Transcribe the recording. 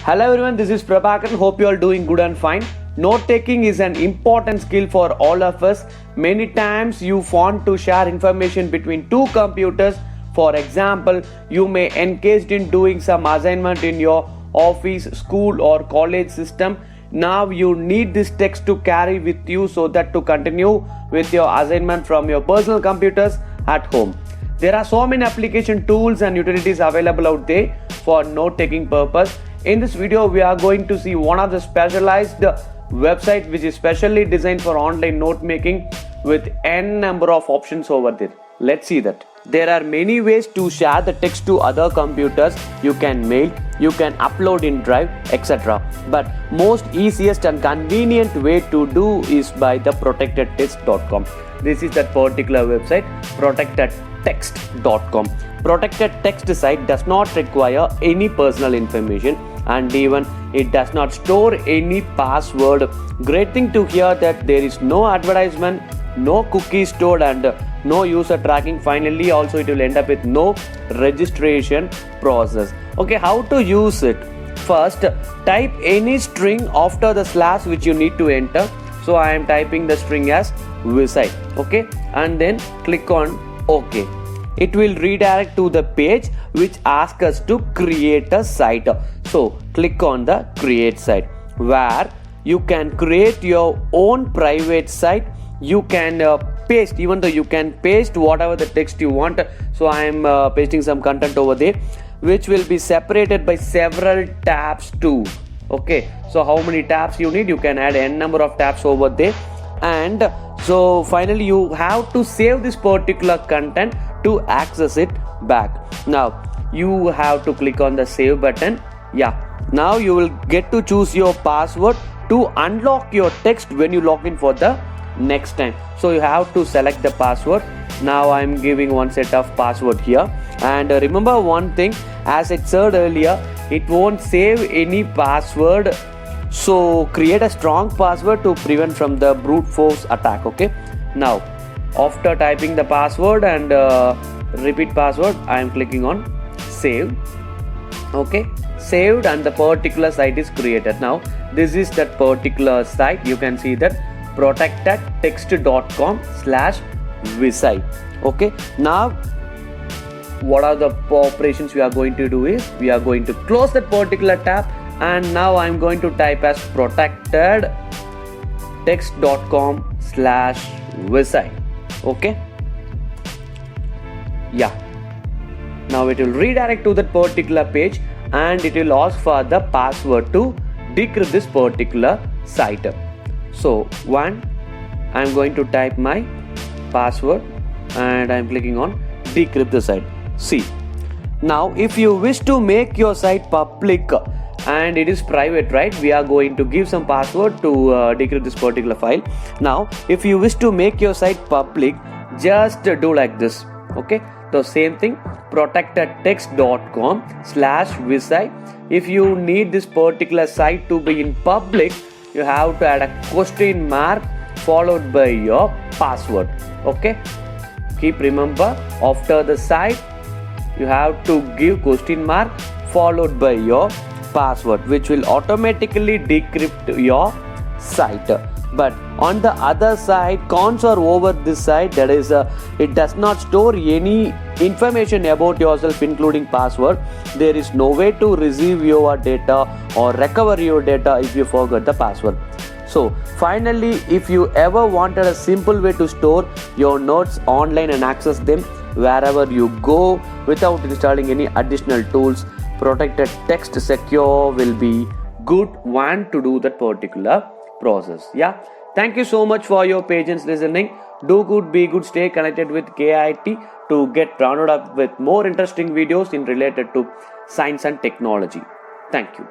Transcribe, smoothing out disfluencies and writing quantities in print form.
Hello everyone, this is Prabhakaran. Hope you are doing good and fine. Note taking is an important skill for all of us. Many times you want to share information between two computers. For example, you may engaged in doing some assignment in your office, school or college system. Now you need this text to carry with you so that to continue with your assignment from your personal computers at home. There are so many application tools and utilities available out there for note taking purpose. In this video, we are going to see one of the specialized website which is specially designed for online note making with n number of options over there. Let's see that. There are many ways to share the text to other computers. You can mail, you can upload in Drive, etc. But most easiest and convenient way to do is by the protectedtext.com. This is that particular website, protectedtext.com. Protected text site does not require any personal information and even it does not store any password. Great thing to hear that there is no advertisement, no cookies stored and no user tracking. Finally also it will end up with no registration process. Okay, how to use it? First, type any string after the slash which you need to enter. So I am typing the string as Visai. Okay, and then click on OK. It will redirect to the page which asks us to create a site. So click on the create site where you can create your own private site. You can paste, even though you can paste whatever the text you want. So I am pasting some content over there which will be separated by several tabs too. Okay, so how many tabs you need, you can add n number of tabs over there. And so finally you have to save this particular content to access it back. Now you have to click on the save button. Now you will get to choose your password to unlock your text when you log in for the next time. So you have to select the password. Now I am giving one set of password here, and remember one thing, as I said earlier, it won't save any password. So create a strong password to prevent from the brute force attack. Okay, now after typing the password and repeat password, I am clicking on save. Okay, saved and the particular site is created. Now this is that particular site. You can see that protectedtext.com/Visai. Okay, now what are the operations we are going to do is we are going to close that particular tab, and now I am going to type as protectedtext.com/Visai. Okay, now it will redirect to that particular page and it will ask for the password to decrypt this particular site. So I am going to type my password and I am clicking on decrypt the site. See, now if you wish to make your site public and it is private, right, we are going to give some password to decrypt this particular file. Now if you wish to make your site public, just do like this. Okay, the same thing, protectedtext.com/Visai. if you need this particular site to be in public, you have to add a question mark followed by your password. Okay, keep remember, after the site you have to give question mark followed by your password, which will automatically decrypt your site. But on the other side, cons are over this side, that is it does not store any information about yourself including password. There is no way to receive your data or recover your data if you forget the password. So finally, if you ever wanted a simple way to store your notes online and access them wherever you go without installing any additional tools, Protected Text Secure will be good one to do that particular process. Thank you so much for your patience listening. Do good, be good, stay connected with KIIT to get rounded up with more interesting videos in related to science and technology. Thank you.